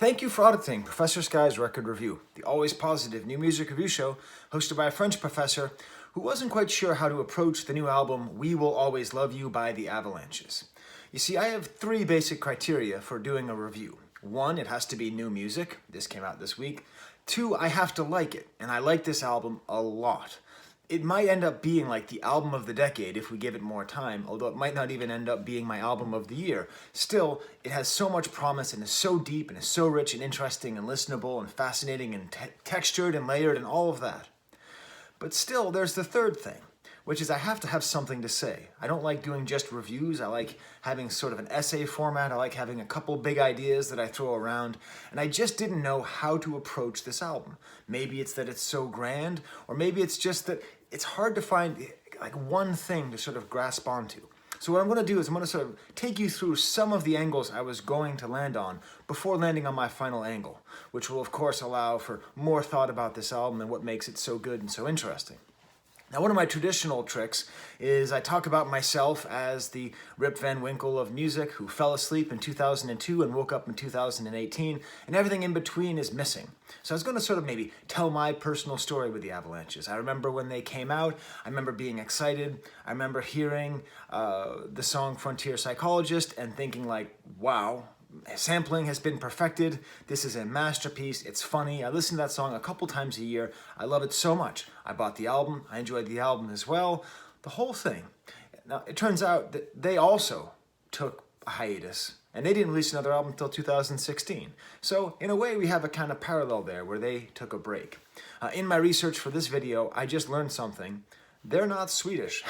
Thank you for auditing Professor Skye's Record Review, the always positive new music review show hosted by a French professor who wasn't quite sure how to approach the new album We Will Always Love You by the Avalanches. You see, I have three basic criteria for doing a review. One, it has to be new music. This came out this week. Two, I have to like it, and I like this album a lot. It might end up being like the album of the decade if we give it more time, although it might not even end up being my album of the year. Still, it has so much promise and is so deep and is so rich and interesting and listenable and fascinating and textured and layered and all of that. But still, there's the third thing, which is I have to have something to say. I don't like doing just reviews. I like having sort of an essay format. I like having a couple big ideas that I throw around. And I just didn't know how to approach this album. Maybe it's that it's so grand, or maybe it's just that it's hard to find like one thing to sort of grasp onto. So what I'm going to do is I'm going to sort of take you through some of the angles I was going to land on before landing on my final angle, which will of course allow for more thought about this album and what makes it so good and so interesting. Now, one of my traditional tricks is I talk about myself as the Rip Van Winkle of music who fell asleep in 2002 and woke up in 2018, and everything in between is missing. So I was going to sort of maybe tell my personal story with the Avalanches. I remember when they came out, I remember being excited, I remember hearing the song Frontier Psychologist and thinking like, wow, sampling has been perfected. This is a masterpiece. It's funny. I listen to that song a couple times a year. I love it so much. I bought the album. I enjoyed the album as well. The whole thing. Now, it turns out that they also took a hiatus, and they didn't release another album until 2016. So, in a way, we have a kind of parallel there where they took a break. In my research for this video, I just learned something. They're not Swedish.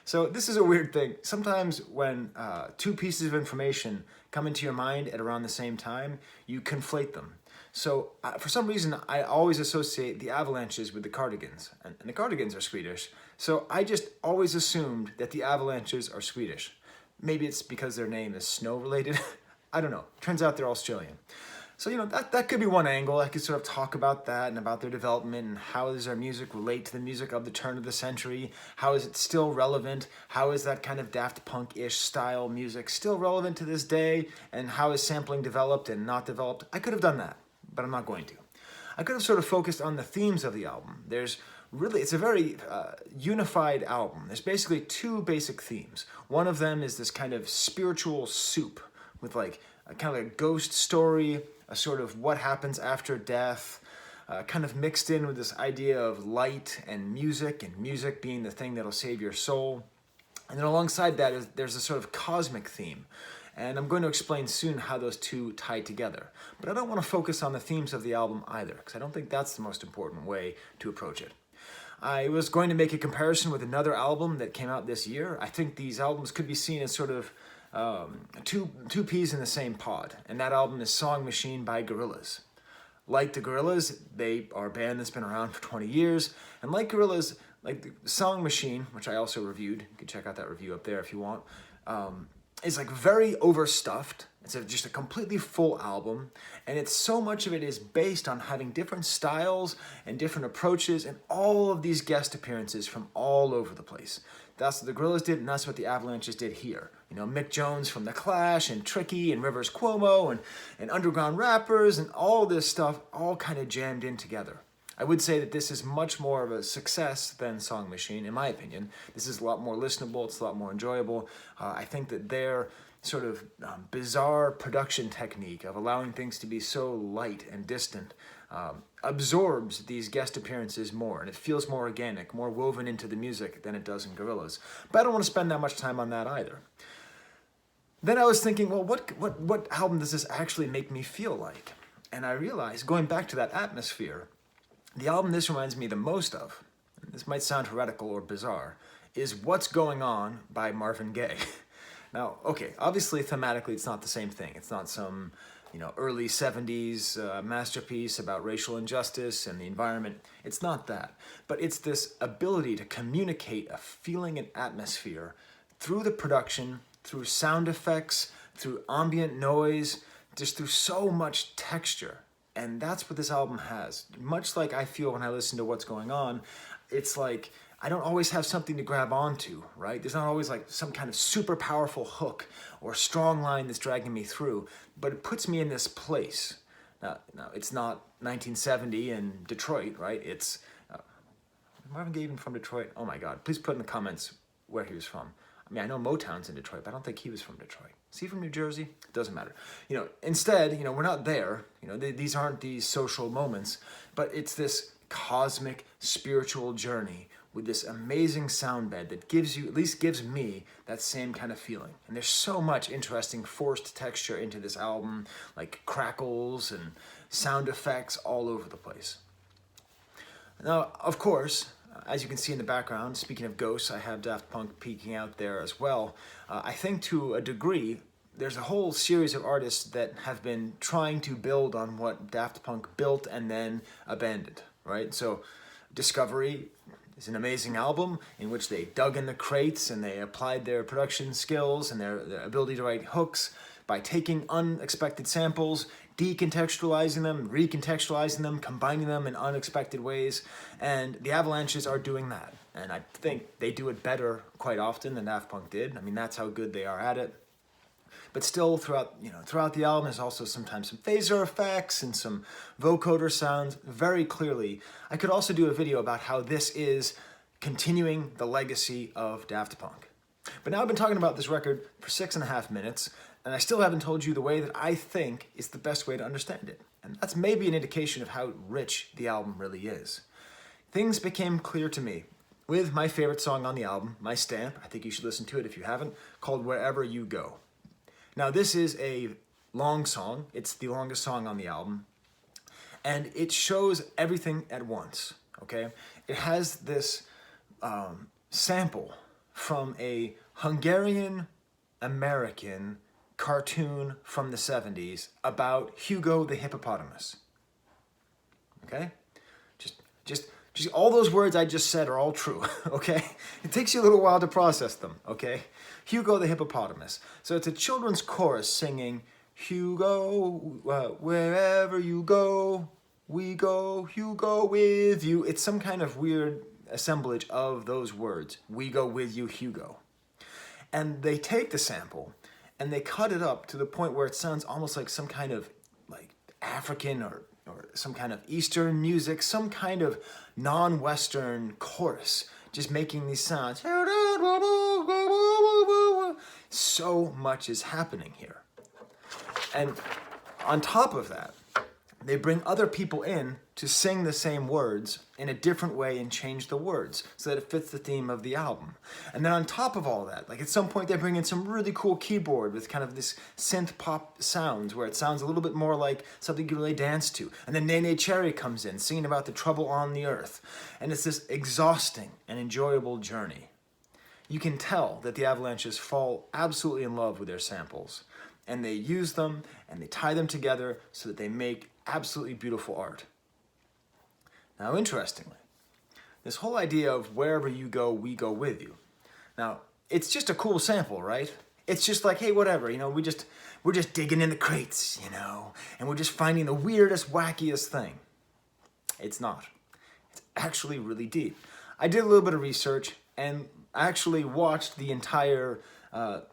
So this is a weird thing. Sometimes when two pieces of information come into your mind at around the same time, you conflate them. So for some reason, I always associate the Avalanches with the Cardigans, and the Cardigans are Swedish. So I just always assumed that the Avalanches are Swedish. Maybe it's because their name is snow related. I don't know. Turns out they're Australian. So, you know, that could be one angle. I could sort of talk about that and about their development and how does their music relate to the music of the turn of the century? How is it still relevant? How is that kind of Daft Punk-ish style music still relevant to this day? And how is sampling developed and not developed? I could have done that, but I'm not going to. I could have sort of focused on the themes of the album. It's a very unified album. There's basically two basic themes. One of them is this kind of spiritual soup with like a kind of a ghost story, a sort of what happens after death, kind of mixed in with this idea of light and music being the thing that'll save your soul. And then alongside that, there's a sort of cosmic theme. And I'm going to explain soon how those two tie together. But I don't want to focus on the themes of the album either, because I don't think that's the most important way to approach it. I was going to make a comparison with another album that came out this year. I think these albums could be seen as sort of two peas in the same pod, and that album is Song Machine by Gorillaz. Like the Gorillaz, they are a band that's been around for 20 years, and like Gorillaz, like the Song Machine, which I also reviewed, you can check out that review up there if you want, is like very overstuffed. It's just a completely full album, and it's so much of it is based on having different styles and different approaches and all of these guest appearances from all over the place. That's what the Gorillaz did, and that's what the Avalanches did here. You know, Mick Jones from The Clash, and Tricky, and Rivers Cuomo, and underground rappers, and all this stuff all kind of jammed in together. I would say that this is much more of a success than Song Machine, in my opinion. This is a lot more listenable, it's a lot more enjoyable. I think that their sort of bizarre production technique of allowing things to be so light and distant absorbs these guest appearances more, and it feels more organic, more woven into the music than it does in Gorillaz. But I don't want to spend that much time on that either. Then I was thinking, well, what album does this actually make me feel like? And I realized, going back to that atmosphere, the album this reminds me the most of, and this might sound heretical or bizarre, is What's Going On by Marvin Gaye. Now, okay, obviously thematically it's not the same thing. It's not some, early 70s masterpiece about racial injustice and the environment. It's not that. But it's this ability to communicate a feeling and atmosphere through the production, through sound effects, through ambient noise, just through so much texture. And that's what this album has. Much like I feel when I listen to What's Going On, it's like I don't always have something to grab onto, right? There's not always like some kind of super powerful hook or strong line that's dragging me through, but it puts me in this place Now it's not 1970 in Detroit, right? It's Marvin Gaye even from Detroit? Oh my God! Please put in the comments where he was from. I mean, I know Motown's in Detroit, but I don't think he was from Detroit. Is he from New Jersey? Doesn't matter. Instead, we're not there. These aren't these social moments, but it's this cosmic spiritual journey with this amazing sound bed that at least gives me, that same kind of feeling. And there's so much interesting forced texture into this album, like crackles and sound effects all over the place. Now, of course, as you can see in the background, speaking of ghosts, I have Daft Punk peeking out there as well. I think to a degree, there's a whole series of artists that have been trying to build on what Daft Punk built and then abandoned, right? So Discovery is an amazing album in which they dug in the crates and they applied their production skills and their ability to write hooks by taking unexpected samples, decontextualizing them, recontextualizing them, combining them in unexpected ways. And the Avalanches are doing that. And I think they do it better quite often than Daft Punk did. I mean, that's how good they are at it. But still, throughout the album, there's also sometimes some phaser effects and some vocoder sounds very clearly. I could also do a video about how this is continuing the legacy of Daft Punk. But now I've been talking about this record for 6.5 minutes, and I still haven't told you the way that I think is the best way to understand it. And that's maybe an indication of how rich the album really is. Things became clear to me with my favorite song on the album, my stamp, I think you should listen to it if you haven't, called Wherever You Go. Now this is a long song, it's the longest song on the album, and it shows everything at once, okay? It has this sample from a Hungarian-American cartoon from the 70s about Hugo the hippopotamus, okay? Just all those words I just said are all true, okay? It takes you a little while to process them, okay? Hugo the hippopotamus. So it's a children's chorus singing, Hugo, wherever you go, we go, Hugo with you. It's some kind of weird assemblage of those words, we go with you, Hugo. And they take the sample and they cut it up to the point where it sounds almost like some kind of like African or some kind of Eastern music, some kind of non-Western chorus, just making these sounds. So much is happening here. And on top of that, they bring other people in to sing the same words in a different way and change the words so that it fits the theme of the album. And then on top of all that, like at some point they bring in some really cool keyboard with kind of this synth pop sounds where it sounds a little bit more like something you really dance to. And then Nene Cherry comes in singing about the trouble on the earth. And it's this exhausting and enjoyable journey. You can tell that the Avalanches fall absolutely in love with their samples. And they use them and they tie them together so that they make absolutely beautiful art. Now, interestingly, this whole idea of wherever you go, we go with you. Now, it's just a cool sample, right? It's just like, hey, whatever, we're just digging in the crates, and we're just finding the weirdest, wackiest thing. It's not. It's actually really deep. I did a little bit of research and actually watched the entire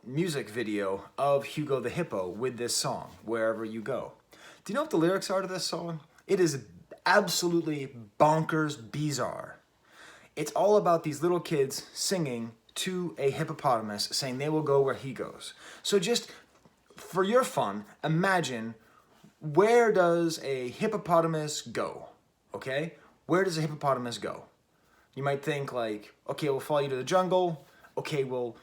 music video of Hugo the Hippo with this song, Wherever You Go. Do you know what the lyrics are to this song? It is absolutely bonkers bizarre. It's all about these little kids singing to a hippopotamus saying they will go where he goes. So just for your fun, imagine, where does a hippopotamus go? Okay? Where does a hippopotamus go? You might think like, okay, we'll follow you to the jungle. Okay, we'll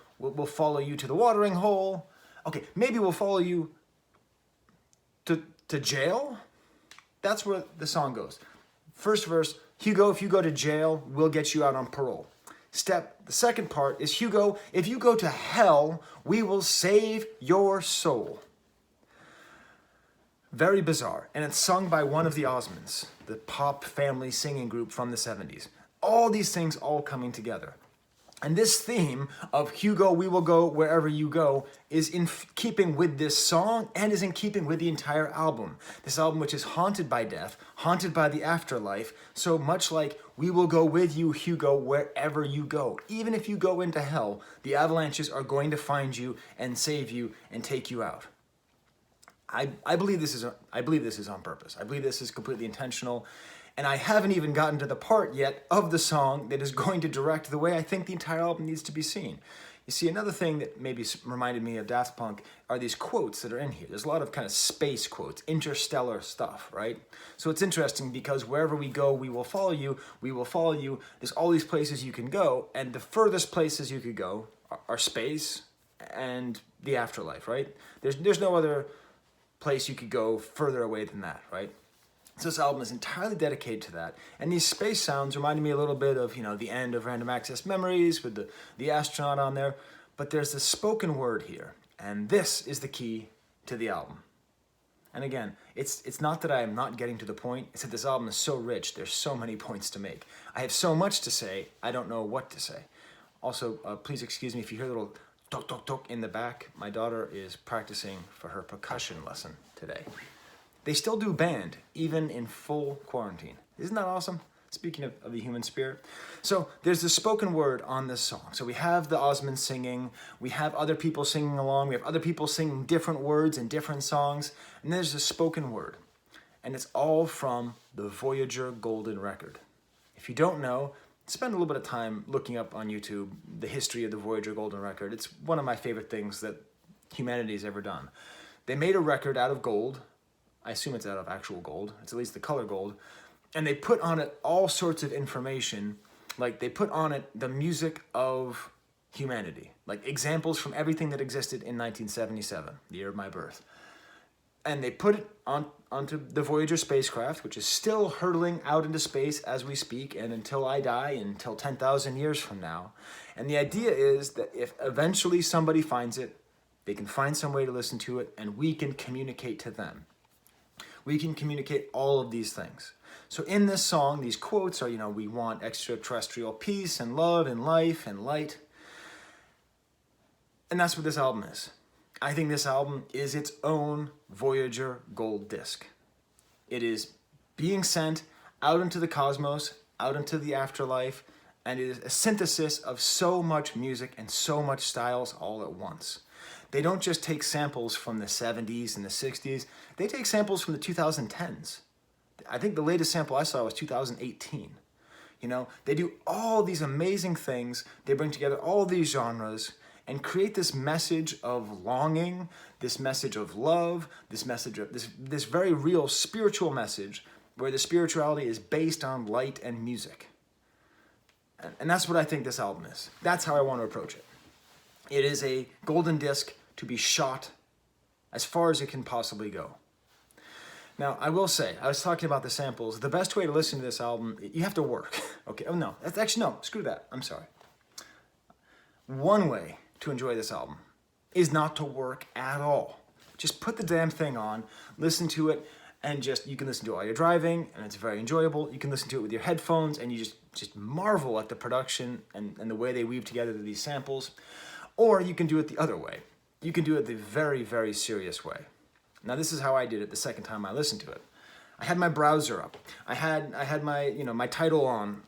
follow you to the watering hole. Okay, maybe we'll follow you to jail? That's where the song goes. First verse, Hugo, if you go to jail, we'll get you out on parole. The second part is, Hugo, if you go to hell, we will save your soul. Very bizarre. And it's sung by one of the Osmonds, the pop family singing group from the 70s. All these things all coming together. And this theme of Hugo, we will go wherever you go is in keeping with this song and is in keeping with the entire album. This album, which is haunted by death, haunted by the afterlife, so much like we will go with you, Hugo, wherever you go. Even if you go into hell, the Avalanches are going to find you and save you and take you out. I believe this is on purpose. I believe this is completely intentional. And I haven't even gotten to the part yet of the song that is going to direct the way I think the entire album needs to be seen. You see, another thing that maybe reminded me of Daft Punk are these quotes that are in here. There's a lot of kind of space quotes, interstellar stuff, right? So it's interesting because wherever we go, we will follow you, we will follow you. There's all these places you can go, and the furthest places you could go are space and the afterlife, right? There's no other place you could go further away than that, right? So this album is entirely dedicated to that. And these space sounds reminded me a little bit of, the end of Random Access Memories with the astronaut on there. But there's this spoken word here. And this is the key to the album. And again, it's not that I am not getting to the point. It's that this album is so rich. There's so many points to make. I have so much to say, I don't know what to say. Also, please excuse me if you hear a little tok, tok, tok in the back. My daughter is practicing for her percussion lesson today. They still do band, even in full quarantine. Isn't that awesome? Speaking of the human spirit. So there's the spoken word on this song. So we have the Osmonds singing, we have other people singing along, we have other people singing different words in different songs, and there's the spoken word. And it's all from the Voyager Golden Record. If you don't know, spend a little bit of time looking up on YouTube the history of the Voyager Golden Record. It's one of my favorite things that humanity's ever done. They made a record out of gold. I assume it's out of actual gold. It's at least the color gold. And they put on it all sorts of information. Like they put on it the music of humanity. Like examples from everything that existed in 1977, the year of my birth. And they put it onto the Voyager spacecraft, which is still hurtling out into space as we speak, and until I die, until 10,000 years from now. And the idea is that if eventually somebody finds it, they can find some way to listen to it, and we can communicate to them. We can communicate all of these things. So in this song, these quotes are, we want extraterrestrial peace and love and life and light. And that's what this album is. I think this album is its own Voyager gold disc. It is being sent out into the cosmos, out into the afterlife, and it is a synthesis of so much music and so much styles all at once. They don't just take samples from the 70s and the 60s, they take samples from the 2010s. I think the latest sample I saw was 2018. They do all these amazing things, they bring together all these genres, and create this message of longing, this message of love, this message of this very real spiritual message where the spirituality is based on light and music. And that's what I think this album is. That's how I want to approach it. It is a golden disc to be shot as far as it can possibly go. Now, I will say, I was talking about the samples. The best way to listen to this album, you have to work. Okay, oh no, that's actually, no, screw that, I'm sorry. One way to enjoy this album is not to work at all. Just put the damn thing on, listen to it, and you can listen to it while you're driving, and it's very enjoyable. You can listen to it with your headphones, and you just marvel at the production and the way they weave together these samples. Or you can do it the other way. You can do it the very, very serious way. Now, this is how I did it the second time I listened to it. I had my browser up. I had my my title on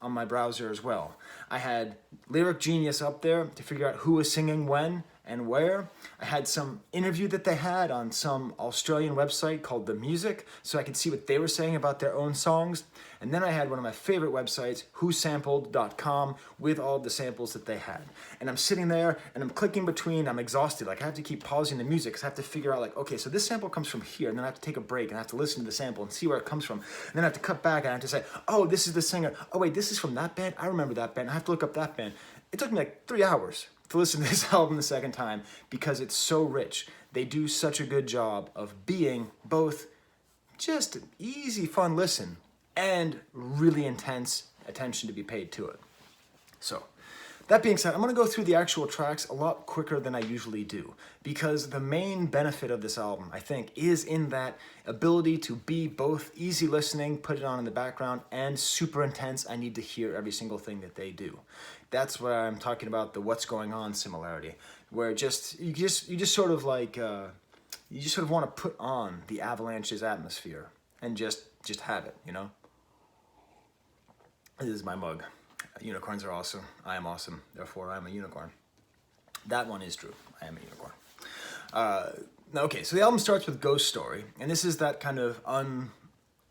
my browser as well. I had Lyric Genius up there to figure out who was singing when and where. I had some interview that they had on some Australian website called The Music, so I could see what they were saying about their own songs. And then I had one of my favorite websites, whosampled.com, with all the samples that they had. And I'm sitting there and I'm clicking between, I'm exhausted. Like I have to keep pausing the music because I have to figure out okay, so this sample comes from here, and then I have to take a break and I have to listen to the sample and see where it comes from. And then I have to cut back and I have to say, oh, this is the singer. Oh wait, this is from that band? I remember that band. I have to look up that band. It took me 3 hours to listen to this album the second time because it's so rich. They do such a good job of being both just an easy, fun listen and really intense attention to be paid to it. So, that being said, I'm going to go through the actual tracks a lot quicker than I usually do because the main benefit of this album, I think, is in that ability to be both easy listening, put it on in the background, and super intense. I need to hear every single thing that they do. That's where I'm talking about the what's going on similarity, where you just sort of want to put on the Avalanches atmosphere and just have it, This is my mug. Unicorns are awesome. I am awesome. Therefore, I am a unicorn. That one is true. I am a unicorn. Okay, so the album starts with Ghost Story, and this is that kind of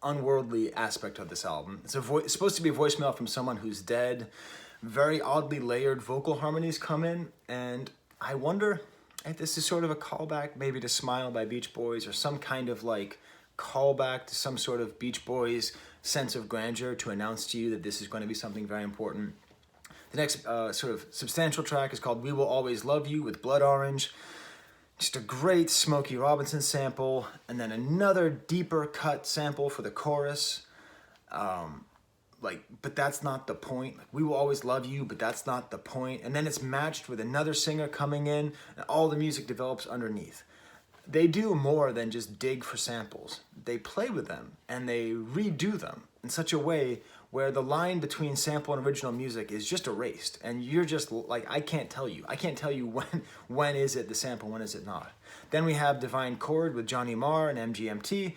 unworldly aspect of this album. It's supposed to be a voicemail from someone who's dead. Very oddly layered vocal harmonies come in, and I wonder if this is sort of a callback maybe to Smile by Beach Boys, or some kind of like callback to some sort of Beach Boys sense of grandeur to announce to you that this is going to be something very important. The next sort of substantial track is called We Will Always Love You with Blood Orange. Just a great Smokey Robinson sample, and then another deeper cut sample for the chorus. But that's not the point. Like, we will always love you, but that's not the point. And then it's matched with another singer coming in, and all the music develops underneath. They do more than just dig for samples. They play with them, and they redo them in such a way where the line between sample and original music is just erased, and you're just like, I can't tell you when is it the sample, when is it not. Then we have Divine Chord with Johnny Marr and MGMT.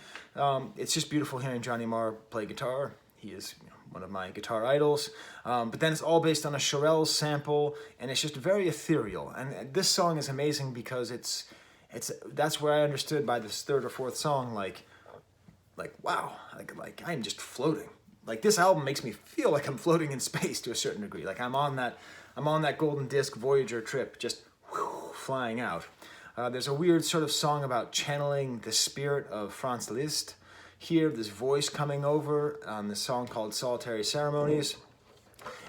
It's just beautiful hearing Johnny Marr play guitar. He is one of my guitar idols. But then it's all based on a Shirelles sample, and it's just very ethereal. And this song is amazing because that's where I understood by this third or fourth song, like wow, like I'm just floating. Like, this album makes me feel like I'm floating in space to a certain degree. Like I'm on that golden disc Voyager trip, just flying out. There's a weird sort of song about channeling the spirit of Franz Liszt. Here, this voice coming over on this song called Solitary Ceremonies.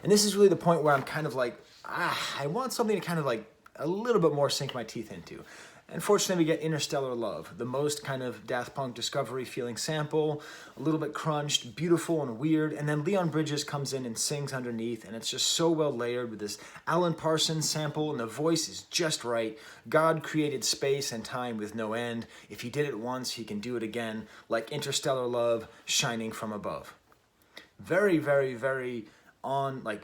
And this is really the point where I'm kind of like, I want something to kind of like a little bit more sink my teeth into. Unfortunately, we get Interstellar Love, the most kind of Daft Punk Discovery feeling sample, a little bit crunched, beautiful and weird, and then Leon Bridges comes in and sings underneath, and it's just so well layered with this Alan Parsons sample, and the voice is just right. God created space and time with no end. If he did it once, he can do it again, like Interstellar Love shining from above. Very, very, very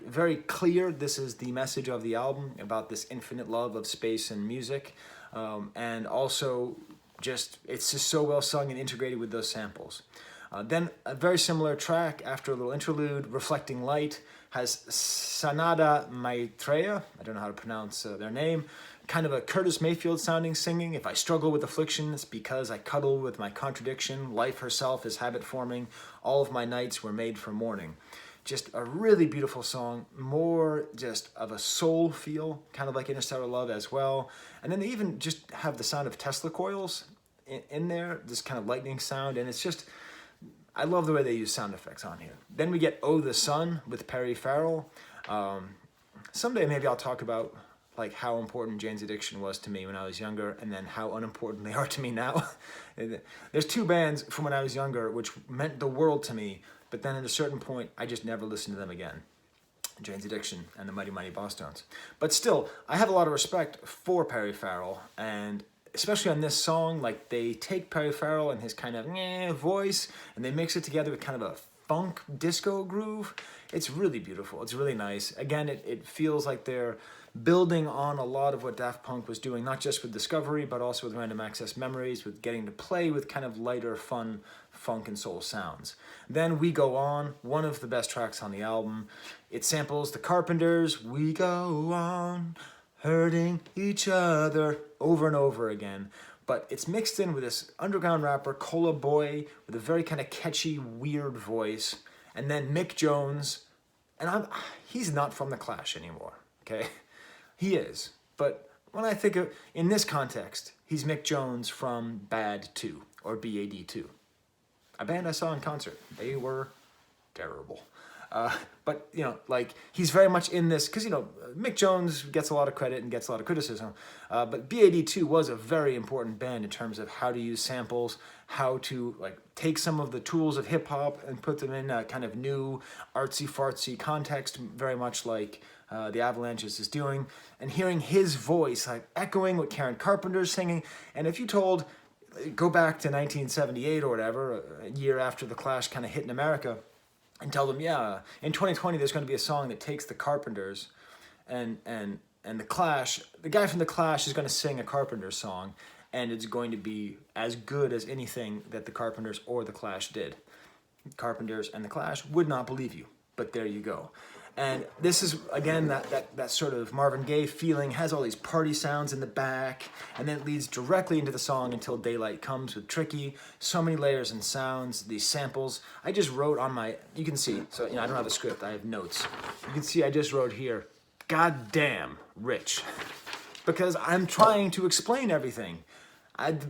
very clear. This is the message of the album about this infinite love of space and music. And also it's just so well sung and integrated with those samples. Then a very similar track after a little interlude, Reflecting Light, has Sanada Maitreya, I don't know how to pronounce their name, kind of a Curtis Mayfield sounding singing. If I struggle with affliction, it's because I cuddle with my contradiction. Life herself is habit forming. All of my nights were made for mourning. Just a really beautiful song, more just of a soul feel, kind of like Interstellar Love as well. And then they even just have the sound of Tesla coils in there, this kind of lightning sound, and it's just, I love the way they use sound effects on here. Then we get Oh the Sun with Perry Farrell. Someday maybe I'll talk about like how important Jane's Addiction was to me when I was younger, and then how unimportant they are to me now. There's two bands from when I was younger which meant the world to me, but then at a certain point, I just never listened to them again. Jane's Addiction and the Mighty Mighty Bosstones. But still, I have a lot of respect for Perry Farrell, and especially on this song, like they take Perry Farrell and his kind of voice, and they mix it together with kind of a funk disco groove. It's really beautiful. It's really nice. Again, it feels like they're building on a lot of what Daft Punk was doing, not just with Discovery, but also with Random Access Memories, with getting to play with kind of lighter, fun funk and soul sounds. Then We Go On, one of the best tracks on the album. It samples the Carpenters' We Go On, hurting each other, over and over again. But it's mixed in with this underground rapper, Cola Boy, with a very kind of catchy, weird voice. And then Mick Jones, and he's not from The Clash anymore, okay? He is, but when I think of, in this context, he's Mick Jones from Bad 2, or BAD 2. A band I saw in concert. They were terrible. But, like, he's very much in this, because, Mick Jones gets a lot of credit and gets a lot of criticism, but BAD 2 was a very important band in terms of how to use samples, how to, like, take some of the tools of hip-hop and put them in a kind of new artsy-fartsy context, very much like the Avalanches is doing, and hearing his voice, like, echoing what Karen Carpenter's singing, and if you go back to 1978 or whatever, a year after The Clash kind of hit in America, and tell them, yeah, in 2020 there's going to be a song that takes the Carpenters and the Clash. The guy from the Clash is going to sing a Carpenters song, and it's going to be as good as anything that the Carpenters or the Clash did. Carpenters and the Clash would not believe you, but there you go. And this is, again, that sort of Marvin Gaye feeling, has all these party sounds in the back, and then it leads directly into the song Until Daylight Comes with Tricky. So many layers and sounds, these samples. I just wrote on my, you can see, so I don't have a script, I have notes. You can see I just wrote here, God damn rich. Because I'm trying to explain everything.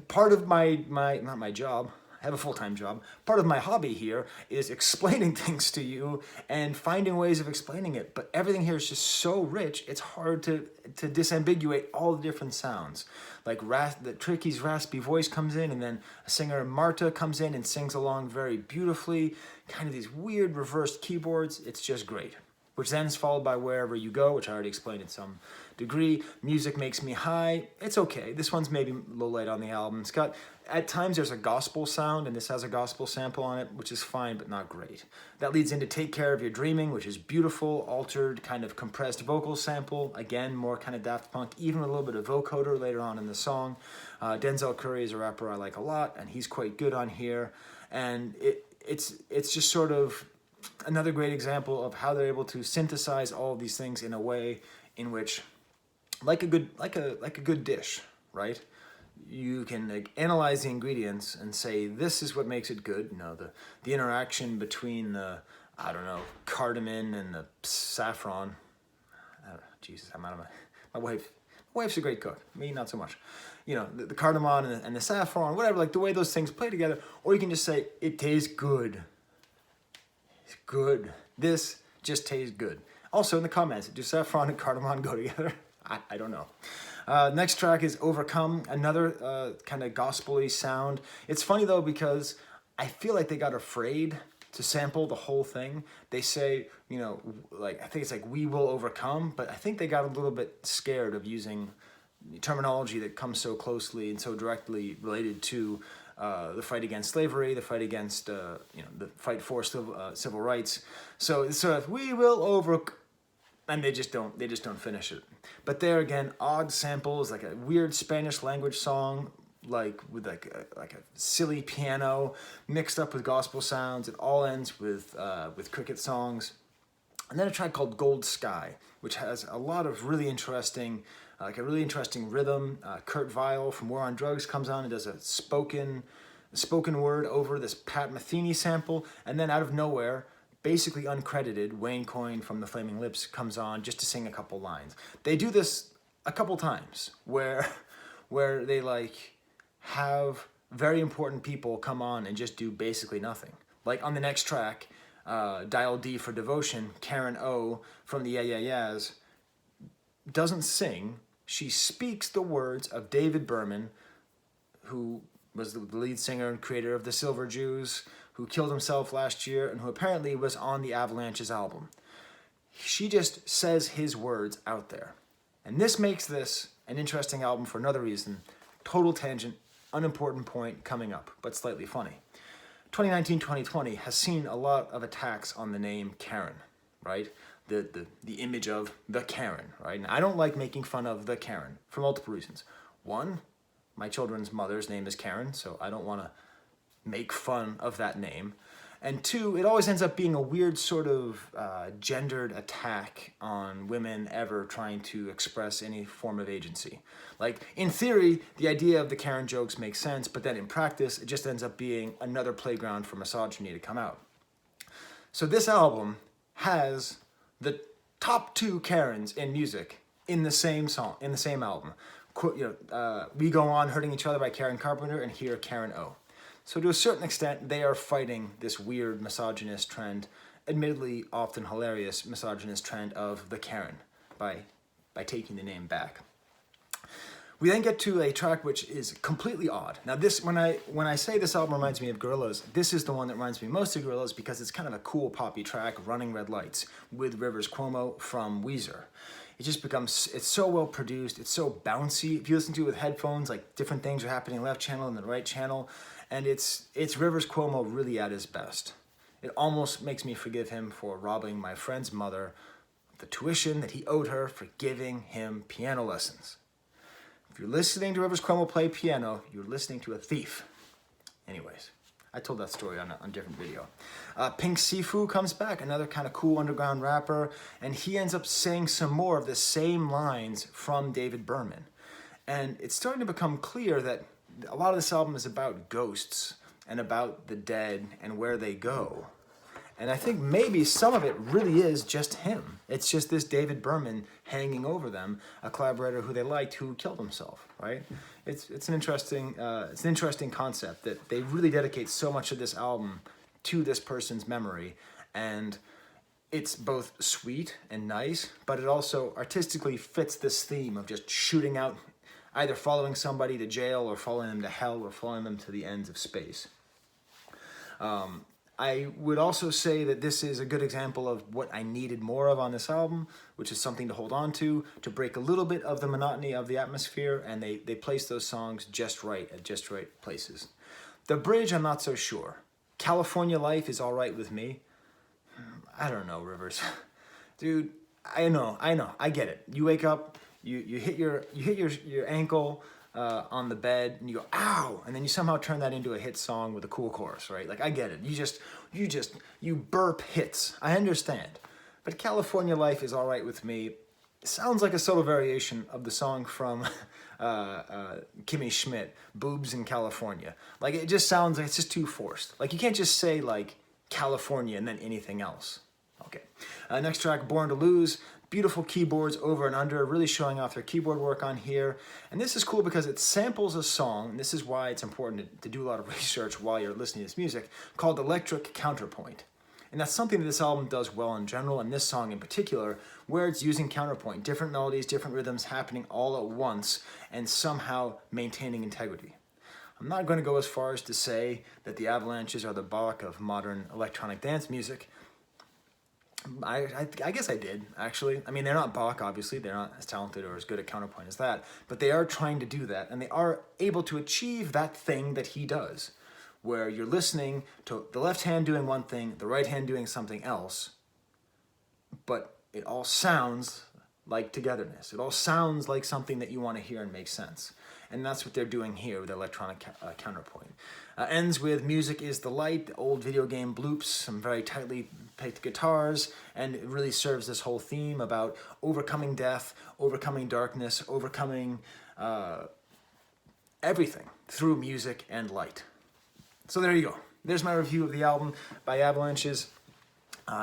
Part of my not my job, I have a full-time job. Part of my hobby here is explaining things to you and finding ways of explaining it. But everything here is just so rich, it's hard to disambiguate all the different sounds. Like the Tricky's raspy voice comes in, and then a singer, Marta, comes in and sings along very beautifully. Kind of these weird reversed keyboards. It's just great. Which then is followed by Wherever You Go, which I already explained in some degree. Music Makes Me High. It's okay. This one's maybe low light on the album. It's got, at times there's a gospel sound, and this has a gospel sample on it, which is fine, but not great. That leads into Take Care of Your Dreaming, which is beautiful, altered, kind of compressed vocal sample. Again, more kind of Daft Punk, even with a little bit of vocoder later on in the song. Denzel Curry is a rapper I like a lot, and he's quite good on here. And it's just sort of another great example of how they're able to synthesize all of these things in a way in which, like a good dish, right? You can analyze the ingredients and say this is what makes it good. You know, the interaction between the, I don't know, cardamom and the saffron. Jesus, I'm out of my wife's a great cook. Me, not so much. You know, the cardamom and the saffron, whatever. Like the way those things play together. Or you can just say it tastes good. Good. This just tastes good. Also in the comments, do saffron and cardamom go together? I don't know. Next track is Overcome, another kind of gospel-y sound. It's funny though because I feel like they got afraid to sample the whole thing. They say, you know, like I think it's like we will overcome, but I think they got a little bit scared of using terminology that comes so closely and so directly related to the fight against slavery, the fight against, the fight for civil rights. So it's sort of, we will overcome, and they just don't finish it. But there again, odd samples, like a weird Spanish language song, like with like a silly piano mixed up with gospel sounds. It all ends with cricket songs. And then a track called Gold Sky, which has a lot of really interesting, like a really interesting rhythm. Kurt Weill from War on Drugs comes on and does a spoken word over this Pat Metheny sample, and then out of nowhere, basically uncredited, Wayne Coyne from the Flaming Lips comes on just to sing a couple lines. They do this a couple times where they like have very important people come on and just do basically nothing. Like on the next track, Dial D for Devotion, Karen O from the Yeah Yeah Yeahs doesn't sing. She speaks the words of David Berman, who was the lead singer and creator of the Silver Jews, who killed himself last year and who apparently was on the Avalanches album. She just says his words out there. And this makes this an interesting album for another reason. Total tangent, unimportant point coming up, but slightly funny. 2019-2020 has seen a lot of attacks on the name Karen, right? The image of the Karen, right? And I don't like making fun of the Karen for multiple reasons. One, my children's mother's name is Karen, so I don't want to make fun of that name. And two, it always ends up being a weird sort of gendered attack on women ever trying to express any form of agency. Like, in theory, the idea of the Karen jokes makes sense, but then in practice, it just ends up being another playground for misogyny to come out. So this album has the top two Karens in music in the same song, in the same album. We Go On Hurting Each Other by Karen Carpenter, and here Karen O. So to a certain extent, they are fighting this weird misogynist trend, admittedly often hilarious misogynist trend of the Karen by taking the name back. We then get to a track which is completely odd. Now this, when I say this album reminds me of Gorillaz, this is the one that reminds me most of Gorillaz because it's kind of a cool poppy track, Running Red Lights, with Rivers Cuomo from Weezer. It just becomes, it's so well produced, it's so bouncy. If you listen to it with headphones, like different things are happening left channel and the right channel, and it's Rivers Cuomo really at his best. It almost makes me forgive him for robbing my friend's mother of the tuition that he owed her for giving him piano lessons. If you're listening to Rivers Cuomo play piano, you're listening to a thief. Anyways, I told that story on a different video. Pink Sifu comes back, another kind of cool underground rapper, and he ends up saying some more of the same lines from David Berman. And it's starting to become clear that a lot of this album is about ghosts and about the dead and where they go. And I think maybe some of it really is just him. It's just this David Berman hanging over them, a collaborator who they liked who killed himself, right? It's an interesting concept that they really dedicate so much of this album to this person's memory, and it's both sweet and nice, but it also artistically fits this theme of just shooting out, either following somebody to jail or following them to hell or following them to the ends of space. I would also say that this is a good example of what I needed more of on this album, which is something to hold on to break a little bit of the monotony of the atmosphere, and they place those songs just right at just right places. The bridge, I'm not so sure. California Life is all right with me. I don't know, Rivers. Dude, I know, I get it. You wake up, you hit your ankle on the bed, and you go, ow, and then you somehow turn that into a hit song with a cool chorus, right? Like, I get it. You burp hits. I understand. But California Life is all right with me. It sounds like a solo variation of the song from Kimmy Schmidt, Boobs in California. Like, it just sounds like it's just too forced. Like, you can't just say, like, California and then anything else. Okay. Next track, Born to Lose. Beautiful keyboards over and under, really showing off their keyboard work on here. And this is cool because it samples a song, and this is why it's important to do a lot of research while you're listening to this music, called Electric Counterpoint. And that's something that this album does well in general, and this song in particular, where it's using counterpoint, different melodies, different rhythms happening all at once, and somehow maintaining integrity. I'm not going to go as far as to say that the Avalanches are the Bach of modern electronic dance music. I guess I did, actually. I mean, they're not Bach, obviously. They're not as talented or as good at counterpoint as that. But they are trying to do that, and they are able to achieve that thing that he does, where you're listening to the left hand doing one thing, the right hand doing something else, but it all sounds like togetherness. It all sounds like something that you want to hear and makes sense. And that's what they're doing here with electronic counterpoint. Ends with Music is the Light, the old video game bloops, some very tightly picked guitars, and it really serves this whole theme about overcoming death, overcoming darkness, overcoming everything through music and light. So there you go. There's my review of the album by Avalanches.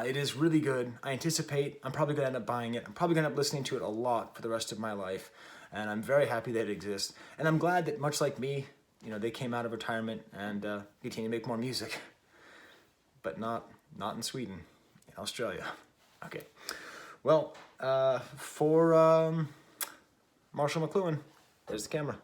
It is really good. I anticipate I'm probably going to end up buying it. I'm probably going to end up listening to it a lot for the rest of my life. And I'm very happy that it exists. And I'm glad that, much like me, you know, they came out of retirement and continue to make more music. But not in Sweden, in Australia. Okay. Well, for Marshall McLuhan, there's the camera.